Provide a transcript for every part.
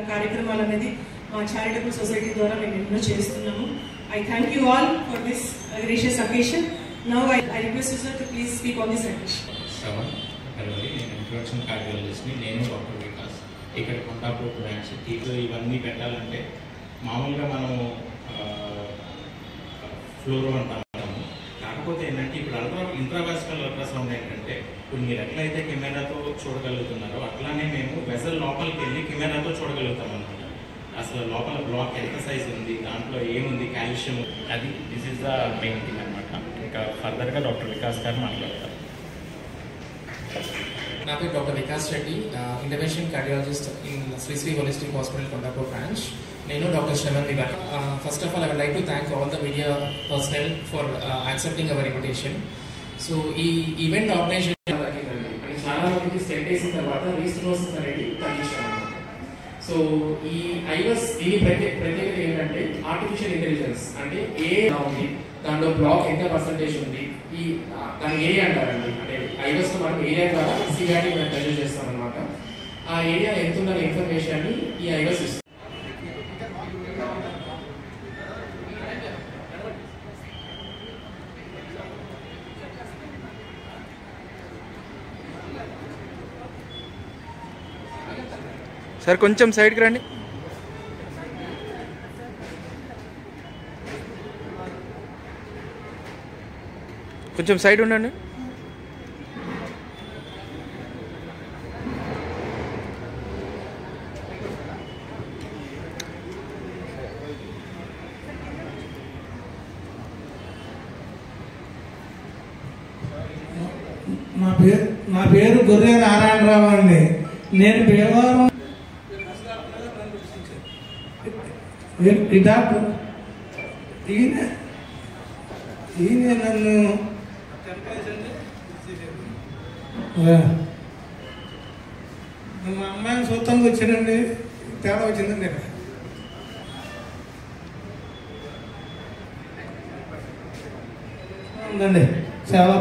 కార్యక్రమాలు అనేది మా చారిటబుల్ సొసైటీ ద్వారా మేము ఎన్నో చేస్తున్నాము. I thank you all for this gracious occasion. Now I request you sir to please speak on this occasion. నేను ఇంట్రొడక్షన్ కార్డియాలజిస్ట్ని. నేను డాక్టర్ వికాస్. ఇక్కడ కొండాపూర్ బ్రాంచ్ టీలో ఇవన్నీ పెట్టాలంటే మామూలుగా మనం ఫ్లోరో అంటాము. కాకపోతే ఏంటంటే ఇప్పుడు ఇంట్రావాస్కులర్ అల్ట్రాసౌండ్ ఏంటంటే ఇప్పుడు మీరు ఎట్లయితే కెమెరాతో చూడగలుగుతున్నారో అట్లానే మేము వెజల్ లోపలికి వెళ్ళి కెమెరాతో చూడగలుగుతాం అనమాట. అసలు లోపల బ్లాక్ ఎంత సైజ్ ఉంది, దాంట్లో ఏముంది, కాల్షియం, అది this is the main thing అనమాట. ఇంకా ఫర్దర్గా డాక్టర్ వికాస్ గారు మాట్లాడతారు. నా పేరు doctor Vikas Reddy, intervention cardiologist in Sri Holistic Hospital Kondapur branch. నేను doctor Shravan Vikas. First of all I would like to thank all the media personnel for accepting our invitation. So ఈ event organisation చాలా మందికి స్టెంట్ వేసిన తర్వాత రీస్టోర్స్ అనేది తగ్గించాము. సో ఈ ఐవస్ దీని ప్రత్యేకత ఏంటంటే ఆర్టిఫిషియల్ ఇంటెలిజెన్స్, అంటే ఏ ఉంది, దాంట్లో బ్లాక్ ఎంత పర్సంటేజ్ ఉంది, ఈ దాని ఏరియా అంటారండి. అంటే ఐవస్ లో మనం ఏరియా ద్వారా సివియారిటీ మనం మెజర్ చేస్తాం అనమాట. ఆ ఏరియా ఎంత ఉందనే ఇన్ఫర్మేషన్ ని ఈ ఐవస్ ఇస్తుంది. సార్ కొంచెం సైడ్కి రండి. కొంచెం సైడ్ ఉండండి. నా పేరు గొర్రె నారాయణరావు అండి. నేను భీమవరం డాక్టర్. ఈయన నన్ను మా అమ్మాయిని చూస్తానికి వచ్చానండి. తేడా వచ్చిందండి. ఉందండి, చాలా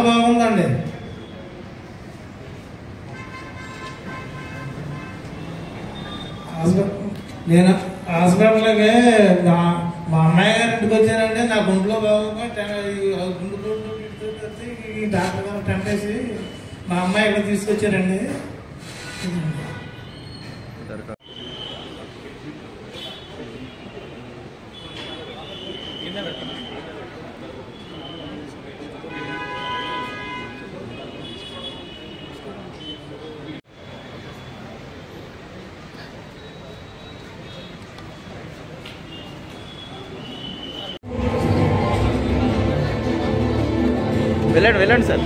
బాగుందండి. నేను హాస్పిటల్కి మా అమ్మాయి గారి ఇంటికి వచ్చానంటే నా గుంట్లో బాగోగా గుండు ఈ డాక్టర్ గారు టెంట్ వేసి మా అమ్మాయి ఇక్కడ తీసుకొచ్చారండి. వెళ్ళండి సార్.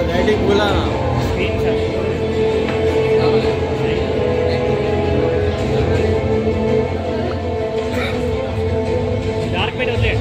లైటింగ్ बोला डार्क में डले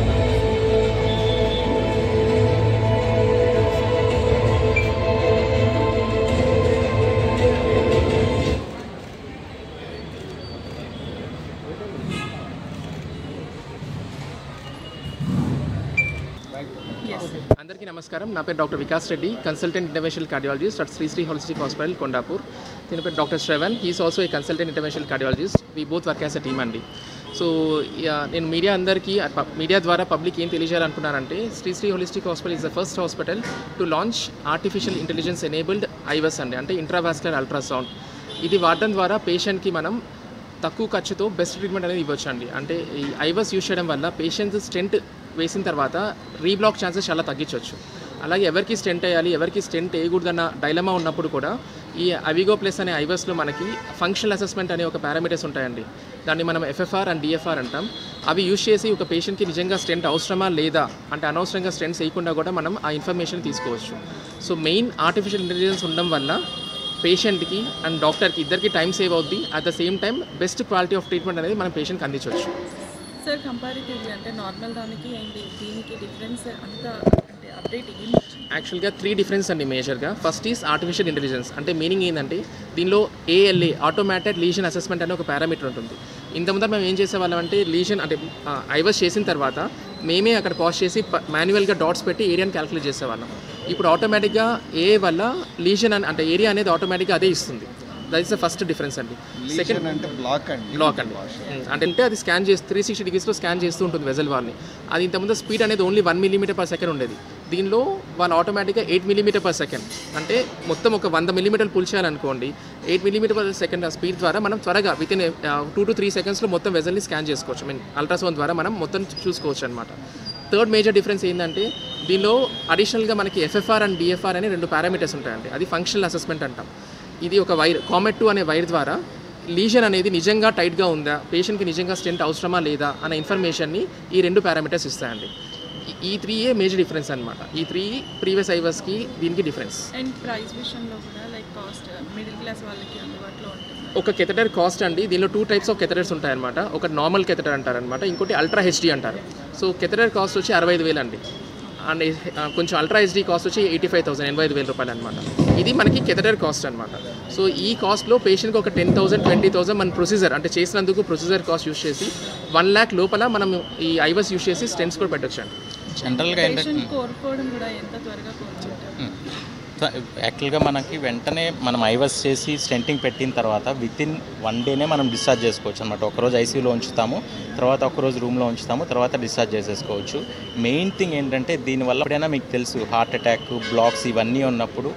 అందరికీ నమస్కారం. నా పేరు doctor Vikas Reddy, consultant interventional cardiologist at Sri Holistic Hospital Kondapur. దీని పేరు doctor Shravan, he's also a consultant interventional cardiologist. We both work as a team అండి. సో నేను మీడియా ద్వారా పబ్లిక్ ఏం తెలియజేయాలనుకున్నానంటే, Sri Holistic Hospital is the first hospital to launch artificial intelligence enabled IVUS అండి, అంటే ఇంట్రావాస్కులర్ అల్ట్రాసౌండ్. ఇది వాడడం ద్వారా పేషెంట్కి మనం తక్కువ ఖర్చుతో బెస్ట్ ట్రీట్మెంట్ అనేది ఇవ్వచ్చు అండి. అంటే ఈ ఐవస్ యూజ్ చేయడం వల్ల పేషెంట్స్ స్టెంట్ వేసిన తర్వాత రీబ్లాక్ ఛాన్సెస్ చాలా తగ్గించవచ్చు. అలాగే ఎవరికి స్టెంట్ వేయాలి, ఎవరికి స్టెంట్ వేయకూడదన్న డైలమా ఉన్నప్పుడు కూడా ఈ అవిగో ప్లస్ అనే ఐవస్లో మనకి ఫంక్షనల్ అసెస్మెంట్ అనే ఒక పారామీటర్స్ ఉంటాయండి. దాన్ని మనం ఎఫ్ఎఫ్ఆర్ అండ్ డిఎఫ్ఆర్ అంటాం. అవి యూజ్ చేసి ఒక పేషెంట్కి నిజంగా స్టెంట్ అవసరమా లేదా, అంటే అనవసరంగా స్టెంట్స్ వేయకుండా కూడా మనం ఆ ఇన్ఫర్మేషన్ తీసుకోవచ్చు. సో మెయిన్ ఆర్టిఫిషియల్ ఇంటెలిజెన్స్ ఉండడం వల్ల పేషెంట్కి అండ్ డాక్టర్కి ఇద్దరికి టైం సేవ్ అవుద్ది. At the same time best quality of treatment అనేది మనం పేషెంట్కి అందించవచ్చు. సార్ కంపారిటివ్లీ అంటే నార్మల్ దానికి అండ్ దీనికి డిఫరెన్స్ అంత అంటే అప్డేట్ యాక్చువల్గా 3 డిఫరెన్స్ అండి మేజర్గా. First is artificial intelligence. అంటే మీనింగ్ ఏంటంటే దీనిలో ఏఎల్ఏ ఆటోమేటెడ్ లీజన్ అసెస్మెంట్ అనే ఒక పారామీటర్ ఉంటుంది. ఇంతకుముందు మేము ఏం చేసేవాళ్ళం అంటే లీజన్ అంటే ఐవస్ చేసిన తర్వాత మేమే అక్కడ పాజ్ చేసి మాన్యువల్గా డాట్స్ పెట్టి ఏరియాని క్యాలిక్యులేట్ చేసేవాళ్ళం. ఇప్పుడు ఆటోమేటిక్గా ఏ వల్ల లీజన్ అంటే ఏరియా అనేది ఆటోమేటిక్గా అదే ఇస్తుంది. That is the first difference అండి. సెకండ్ అంటే బ్లాక్ అండి అంటే అది స్కాన్ చేసి 360 degreesలో స్కాన్ చేస్తూ ఉంటుంది వెజల్ వాల్ని. అది ఇంతకుముందు స్పీడ్ అనేది ఓన్లీ 1 mm/s ఉండేది. దీనిలో వాళ్ళు ఆటోమేటిక్గా 8 mm/s అంటే మొత్తం ఒక 100 mm పుల్ చేయాలనుకోండి, 8 mm/s స్పీడ్ ద్వారా మనం త్వరగా వితిన్ 2 to 3 secondsలో మొత్తం వెజల్ని స్కాన్ చేసుకోవచ్చు. అల్ట్రాసౌండ్ ద్వారా మనం మొత్తం చూసుకోవచ్చు అనమాట. థర్డ్ మేజర్ డిఫరెన్స్ ఏంటంటే దీనిలో అడిషనల్గా మనకి FFR అండ్ DFR అనే 2 పారామీటర్స్ ఉంటాయండి. అది ఫంక్షనల్ అసెస్మెంట్ అంటాం. ఇది ఒక వైర్ COMET 2 అనే వైర్ ద్వారా లీజన్ అనేది నిజంగా టైట్గా ఉందా, పేషెంట్కి నిజంగా స్టెంట్ అవసరమా లేదా అనే ఇన్ఫర్మేషన్ని ఈ 2 పారామీటర్స్ ఇస్తాయండి. ఈ 3 మేజర్ డిఫరెన్స్ అనమాట. ఈ 3 ప్రీవియస్ ఐవర్స్కి దీనికి డిఫరెన్స్. అండ్ ప్రైస్ విషయంలో కూడా లైక్ కాస్ట్ మిడిల్ క్లాస్ వాళ్ళకి అందుబాటులో ఉంటుంది. ఒక కెథెటర్ కాస్ట్ అండి, దీనిలో 2 types ఆఫ్ కెథెటర్స్ ఉంటాయన్నమాట. ఒక నార్మల్ కెథెటర్ అంటారనమాట, ఇంకోటి అల్ట్రా HD అంటారు. సో కెథెటర్ కాస్ట్ వచ్చి 65,000 అండి. అండ్ కొంచెం అల్ట్రా HD కాస్ట్ వచ్చి 85,000 85,000 రూపాయలు అనమాట. ఇది మనకి కెథెటర్ కాస్ట్ అనమాట. సో ఈ కాస్ట్లో పేషెంట్కి ఒక 10,000 20,000 మన ప్రొసీజర్ అంటే చేసినందుకు ప్రొసీజర్ కాస్ట్ యూస్ చేసి 1 lakh లోపల మనం ఈ ఐవర్స్ యూస్ చేసి స్టెంట్స్ కూడా పెట్టొచ్చు అండి. జనరల్గా పేషెంట్ కోరుకోవడం కూడా ఎంత త్వరగా కోరుకుంటారు. యాక్చువల్గా మనకి వెంటనే మనం ఐవర్స్ చేసి స్టెంటింగ్ పెట్టిన తర్వాత వితిన్ 1 dayనే మనం డిశ్చార్జ్ చేసుకోవచ్చు అనమాట. ఒకరోజు ఐసీయూలో ఉంచుతాము, తర్వాత ఒకరోజు రూమ్లో ఉంచుతాము, తర్వాత డిశ్చార్జ్ చేసేసుకోవచ్చు. మెయిన్ థింగ్ ఏంటంటే దీనివల్ల ఎప్పుడైనా మీకు తెలుసు హార్ట్ అటాక్, బ్లాక్స్ ఇవన్నీ ఉన్నప్పుడు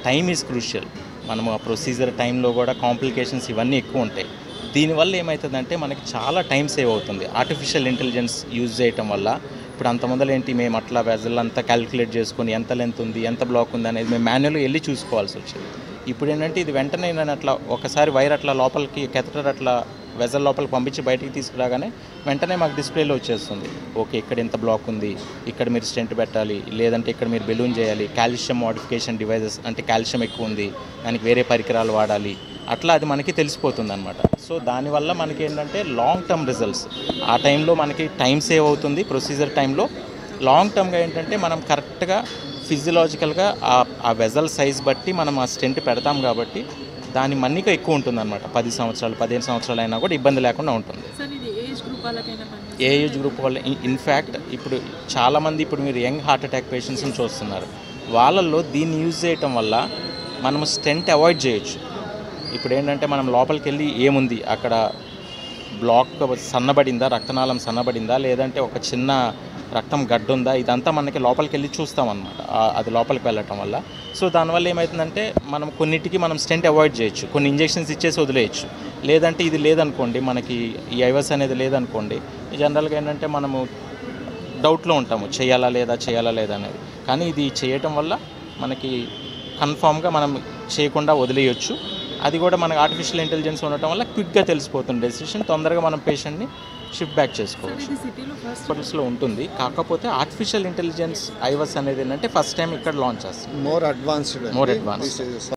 టైం ఈజ్ క్రూషియల్. మనము ఆ ప్రొసీజర్ టైంలో కూడా కాంప్లికేషన్స్ ఇవన్నీ ఎక్కువ ఉంటాయి. దీనివల్ల ఏమవుతుందంటే మనకి చాలా టైం సేవ్ అవుతుంది ఆర్టిఫిషియల్ ఇంటెలిజెన్స్ యూజ్ చేయటం వల్ల. ఇప్పుడు అంత మొదలేంటి మేము అట్లా వెజల్ అంతా క్యాలిక్యులేట్ చేసుకొని ఎంత లెంత్ ఉంది, ఎంత బ్లాక్ ఉంది అనేది మేము మాన్యువల్గా వెళ్ళి చూసుకోవాల్సి వచ్చింది. ఇప్పుడు ఏంటంటే ఇది వెంటనే నేను అట్లా ఒకసారి వైర్ అట్లా లోపలికి కెథెటర్ అట్లా వెజల్ లోపలికి పంపించి బయటికి తీసుకురాగానే వెంటనే మాకు డిస్ప్లేలో వచ్చేస్తుంది. ఓకే, ఇక్కడ ఎంత బ్లాక్ ఉంది, ఇక్కడ మీరు స్టెంట్ పెట్టాలి, లేదంటే ఇక్కడ మీరు బెలూన్ చేయాలి, కాల్షియం మోడిఫికేషన్ డివైజెస్ అంటే కాల్షియం ఎక్కువ ఉంది, దానికి వేరే పరికరాలు వాడాలి, అట్లా అది మనకి తెలిసిపోతుంది అనమాట. సో దానివల్ల మనకి ఏంటంటే లాంగ్ టర్మ్ రిజల్ట్స్ ఆ టైంలో మనకి టైం సేవ్ అవుతుంది. ప్రొసీజర్ టైంలో లాంగ్ టర్మ్గా ఏంటంటే మనం కరెక్ట్గా ఫిజియలాజికల్గా ఆ వెజల్ సైజ్ బట్టి మనం ఆ స్టెంట్ పెడతాం కాబట్టి దాని మన్నిక ఎక్కువ ఉంటుంది అనమాట. 10 సంవత్సరాలు 15 సంవత్సరాలు అయినా కూడా ఇబ్బంది లేకుండా ఉంటుంది. ఏ ఏజ్ గ్రూప్ వాళ్ళు ఇన్ఫ్యాక్ట్ ఇప్పుడు చాలామంది ఇప్పుడు మీరు యంగ్ హార్ట్ అటాక్ పేషెంట్స్ని చూస్తున్నారు, వాళ్ళల్లో దీన్ని యూజ్ చేయటం వల్ల మనము స్టెంట్ అవాయిడ్ చేయొచ్చు. ఇప్పుడు ఏంటంటే మనం లోపలికి వెళ్ళి ఏముంది అక్కడ బ్లాక్ సన్నబడిందా, రక్తనాళం సన్నబడిందా, లేదంటే ఒక చిన్న రక్తం గడ్డుందా, ఇదంతా మనకి లోపలికి వెళ్ళి చూస్తామన్నమాట అది లోపలికి వెళ్ళటం వల్ల. సో దానివల్ల ఏమవుతుందంటే మనం కొన్నిటికి మనం స్టెంట్ అవాయిడ్ చేయొచ్చు, కొన్ని ఇంజెక్షన్స్ ఇచ్చేసి వదిలేయచ్చు. లేదంటే ఇది లేదనుకోండి, మనకి ఈ ఐవర్స్ అనేది లేదనుకోండి, జనరల్గా ఏంటంటే మనము డౌట్లో ఉంటాము చేయాలా లేదా అనేది. కానీ ఇది చేయటం వల్ల మనకి కన్ఫామ్గా మనం చేయకుండా వదిలేయచ్చు. అది కూడా మనకు ఆర్టిఫిషియల్ ఇంటెలిజెన్స్ ఉండటం వల్ల క్విక్గా తెలిసిపోతుంది డెసిషన్, తొందరగా మనం పేషెంట్ని షిఫ్ట్ బ్యాక్ చేసుకోవచ్చు. హాస్పిటల్స్లో ఉంటుంది, కాకపోతే ఆర్టిఫిషియల్ ఇంటెలిజెన్స్ ఐవర్స్ అనేది ఏంటంటే ఫస్ట్ టైం ఇక్కడ లాంచ్ చేస్తాం. More advanced